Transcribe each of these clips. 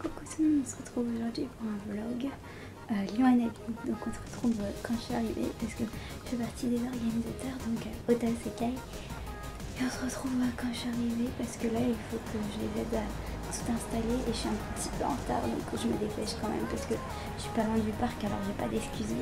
Coucou tout le monde, on se retrouve aujourd'hui pour un vlog Lyon Annaline. Donc on se retrouve quand je suis arrivée parce que je fais partie des organisateurs, donc Hôtel Sekai. Et on se retrouve quand je suis arrivée parce que là il faut que je les aide à tout installer et je suis un petit peu en retard, donc je me dépêche quand même parce que je suis pas loin du parc, alors j'ai pas d'excuses.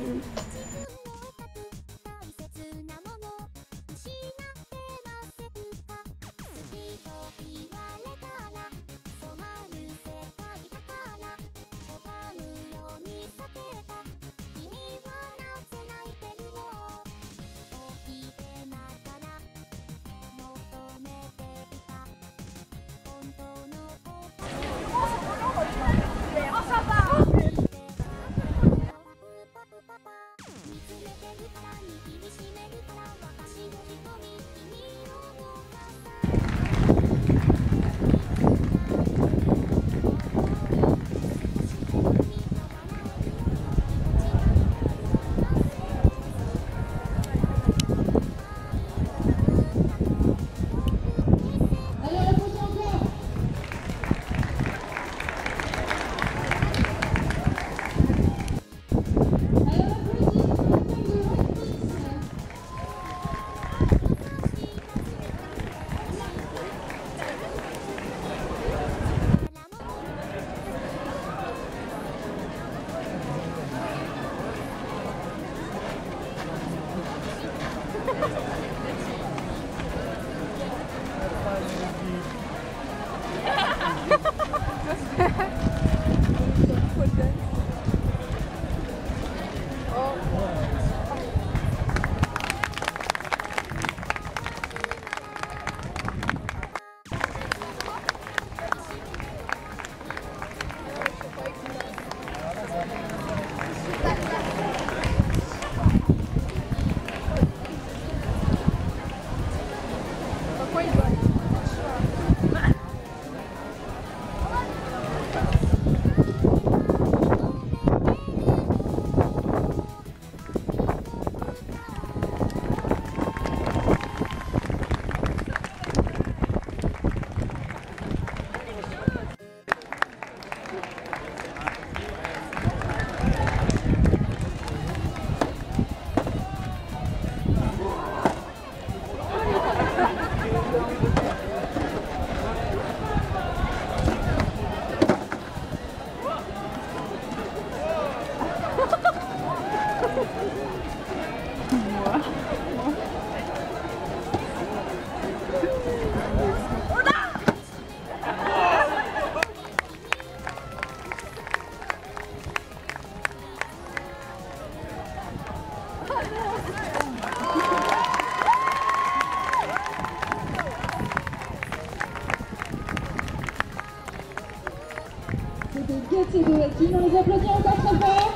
C'est de qui on les applaudit encore très fort.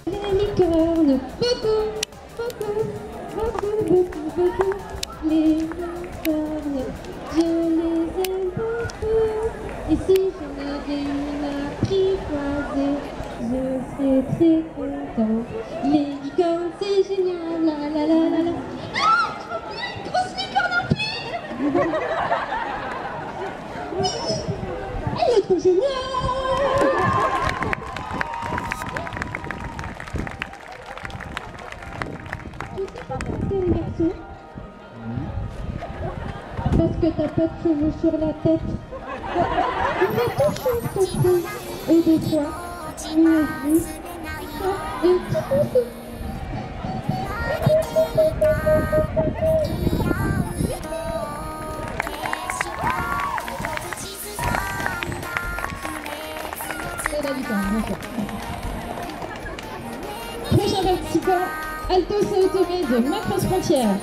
Les licornes, beaucoup. Les licornes, je les aime beaucoup. Et si j'en avais une apprivoisée, je serais très content. Les licornes, c'est génial, la la la la la. Ah, trop bien, grosse licorne en plus. Oui, elle est trop géniale. Le garçon, parce que t'as pas de cheveux sur la tête. Il va tout changer. Et des fois, lui aussi, un petit peu. C'est la licorne, bien sûr. Prochain participant, Altos et Automé de Macross Frontières.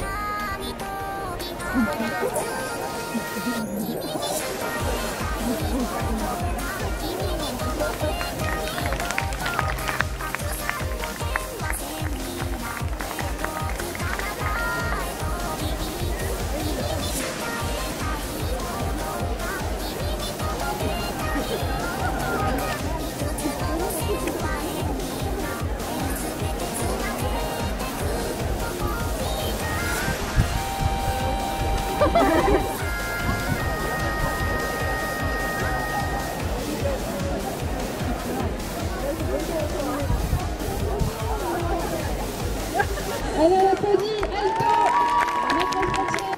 Allez, on applaudit Alto, maîtresse portière.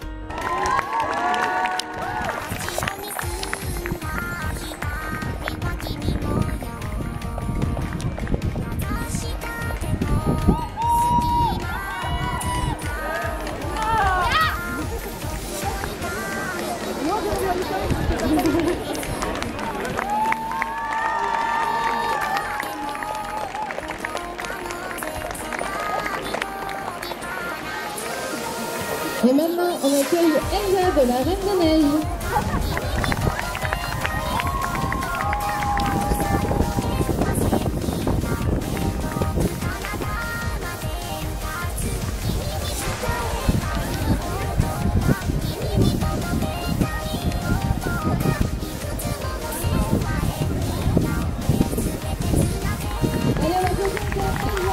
Et maintenant, on accueille Elsa de la Reine des Neiges. Allez, on applaudit encore Elsa.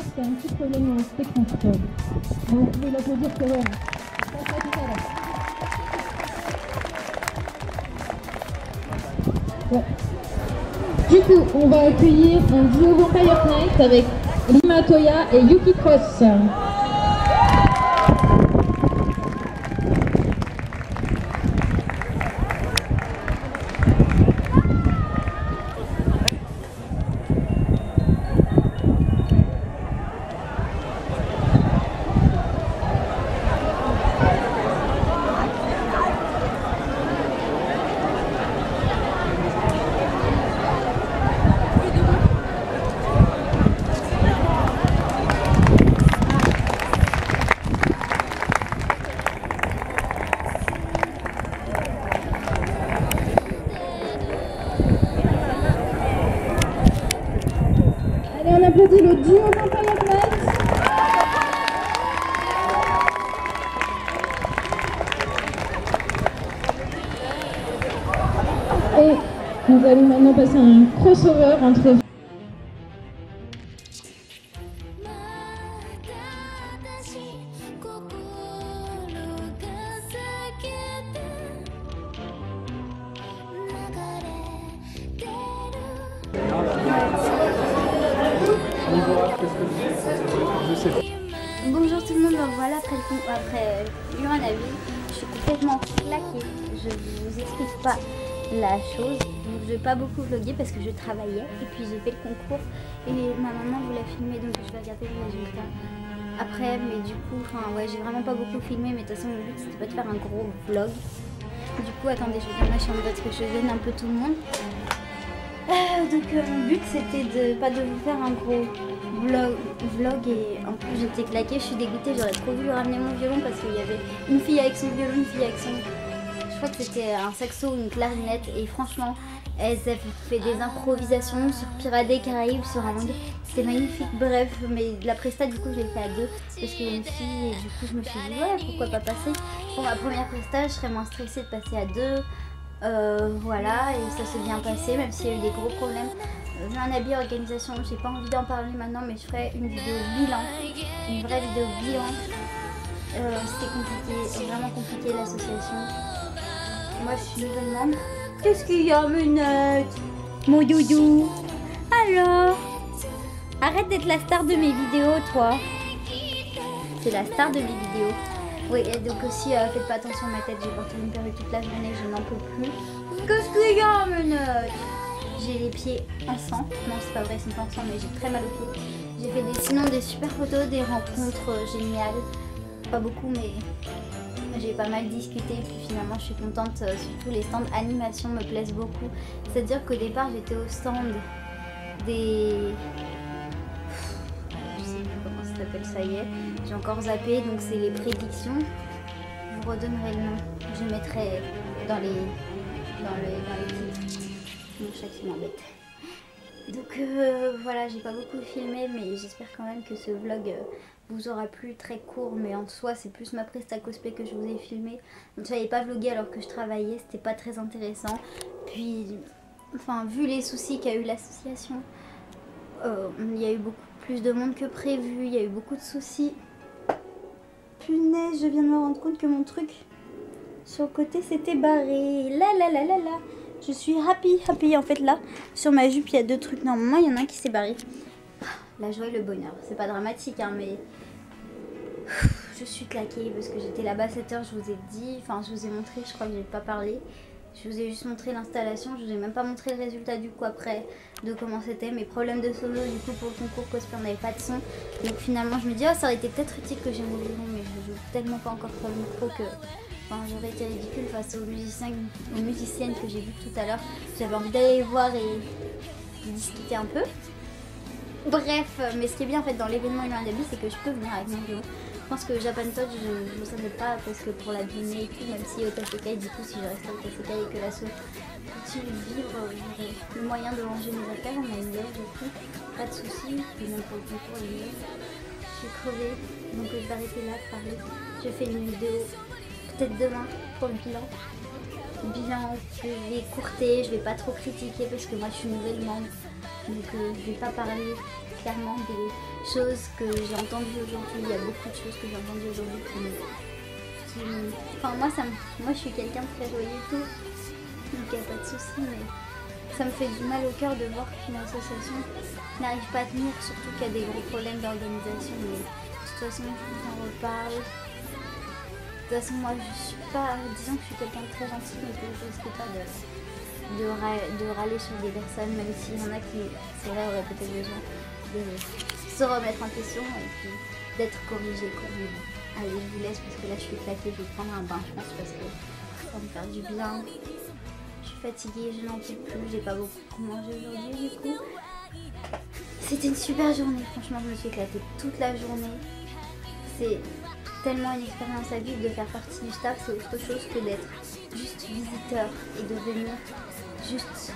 C'était un petit problème en spectacle. Donc vous pouvez l'applaudir quand même. Ça sera tout à l'heure. Ouais. Du coup, on va accueillir un duo Vampire Knight avec Lima Toya et Yuki Cross. On applaudit le duo Vampire Knight. Et nous allons maintenant passer à un crossover entre Bonjour tout le monde, donc voilà, après lu un avis, je suis complètement claquée, je vous explique pas la chose, donc je vais pas beaucoup vlogger parce que je travaillais et puis j'ai fait le concours et ma maman voulait filmer donc je vais regarder les résultats après, mais du coup, enfin ouais, j'ai vraiment pas beaucoup filmé, mais de toute façon le but c'était pas de faire un gros vlog. Du coup, attendez, je vais dans ma chambre parce que je gêne un peu tout le monde. Donc mon but c'était de pas de vous faire un gros vlog et en plus j'étais claquée, je suis dégoûtée, j'aurais trop voulu ramener mon violon parce qu'il y avait une fille avec son violon, une fille avec son... Je crois que c'était un saxo ou une clarinette et franchement elles avaient fait des improvisations sur Pirates des Caraïbes, sur un manga, c'était magnifique. Bref, mais la presta du coup je l'ai fait à deux parce qu'il y a une fille et du coup je me suis dit ouais pourquoi pas passer. Pour ma première presta je serais moins stressée de passer à deux. Voilà, et ça s'est bien passé, même s'il y a eu des gros problèmes. J'ai un habit organisation, j'ai pas envie d'en parler maintenant, mais je ferai une vidéo bilan, une vraie vidéo bilan. C'était compliqué, vraiment compliqué l'association. Moi je suis nouvelle membre. Qu'est-ce qu'il y a, Menette? Mon doudou. Alors, arrête d'être la star de mes vidéos, toi. C'est la star de mes vidéos. Oui, et donc aussi, faites pas attention à ma tête, j'ai porté une perruque toute la journée, je n'en peux plus. Qu'est-ce qu'il y a, Menette? J'ai les pieds en sang. Non, c'est pas vrai, ils sont pas en sang, mais j'ai très mal aux pieds. J'ai fait sinon des super photos, des rencontres géniales. Pas beaucoup, mais j'ai pas mal discuté. Puis finalement, je suis contente. Surtout les stands animation me plaisent beaucoup. C'est-à-dire qu'au départ, j'étais au stand des... Je sais plus comment ça s'appelle, ça y est. J'ai encore zappé, donc c'est les prédictions. Je vous redonnerai le nom. Je mettrai dans les titres. Mon chat qui m'embête. Donc voilà, j'ai pas beaucoup filmé, mais j'espère quand même que ce vlog vous aura plu, très court, mais en soi c'est plus ma presta cosplay que je vous ai filmé. Donc je n'avais pas vlogué alors que je travaillais, c'était pas très intéressant. Puis, enfin, vu les soucis qu'a eu l'association, il y a eu beaucoup plus de monde que prévu, il y a eu beaucoup de soucis. Punaise, je viens de me rendre compte que mon truc sur le côté s'était barré. Là. Je suis happy en fait là. Sur ma jupe il y a deux trucs. Normalement il y en a un qui s'est barré. La joie et le bonheur. C'est pas dramatique hein, mais je suis claquée parce que j'étais là-bas à 7h, je vous ai dit. Enfin je vous ai montré, je crois que j'ai pas parlé. Je vous ai juste montré l'installation. Je vous ai même pas montré le résultat du coup après de comment c'était. Mes problèmes de solo du coup pour le concours cosplay on n'avait pas de son. Donc finalement je me dis oh, ça aurait été peut-être utile que j'ai mon violon, mais je joue tellement pas encore sur le micro que... Enfin, j'aurais été ridicule face aux musiciennes que j'ai vues tout à l'heure. J'avais envie d'aller les voir et discuter un peu. Bref, mais ce qui est bien en fait dans l'événement Humain Dabi, c'est que je peux venir avec mon violon. Je pense que Japan Touch, je ne me sentais pas parce que pour l'abîmer et tout, même si Otasekai, du coup, si je restais à Otasekai et que l'asso continue de vivre, j'aurais le moyen de ranger mes affaires. On a une loge et tout, pas de soucis. Puis même pour le concours, je suis crevée, donc je vais arrêter là de parler. Je fais une vidéo peut-être demain pour le bilan. Je vais courter, je vais pas trop critiquer parce que moi je suis nouvelle membre. Donc je vais pas parler clairement des choses que j'ai entendues aujourd'hui. Il y a beaucoup de choses que j'ai entendues aujourd'hui qui... Enfin moi je suis quelqu'un de très joyeux et tout. Donc il n'y a pas de souci, mais ça me fait du mal au cœur de voir qu'une association n'arrive pas à tenir, surtout qu'il y a des gros problèmes d'organisation. Mais de toute façon je vous en reparle. De toute façon, moi je suis pas, disons que je suis quelqu'un de très gentil, mais que je risque pas de râler sur des personnes, même s'il y en a qui, c'est vrai, auraient peut-être besoin de se remettre en question et puis d'être corrigé. Mais bon, allez, je vous laisse parce que là je suis claquée, je vais prendre un bain, je pense, parce que ça va me faire du bien. Je suis fatiguée, je n'en peux plus, j'ai pas beaucoup mangé aujourd'hui du coup. C'était une super journée, franchement, je me suis éclatée toute la journée. C'est tellement une expérience à vivre de faire partie du staff, c'est autre chose que d'être juste visiteur et de venir juste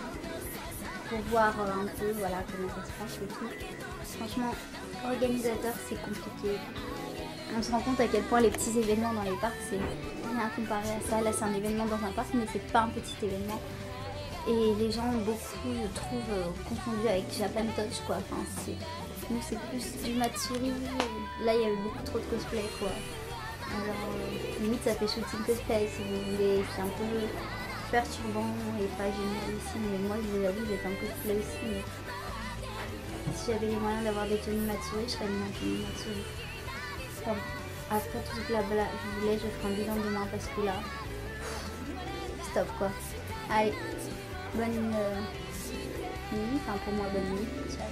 pour voir un peu voilà, comment ça se passe et tout. Franchement, organisateur c'est compliqué. On se rend compte à quel point les petits événements dans les parcs c'est rien comparé à ça. Là c'est un événement dans un parc mais c'est pas un petit événement. Et les gens beaucoup je trouve confondus avec Japan Touch quoi. Enfin, nous c'est plus du Matsuri, là il y a eu beaucoup trop de cosplay quoi. Alors limite ça fait shooting cosplay si vous voulez, c'est un peu perturbant et pas génial ici, mais moi je vous avoue j'ai fait un cosplay aussi, mais si j'avais les moyens d'avoir des tenues Matsuri, je serais une tenue Matsuri. Enfin, après tout ce blabla, je voulais, je ferai un bilan demain parce que là, stop quoi. Allez, bonne nuit, enfin pour moi bonne nuit, ciao.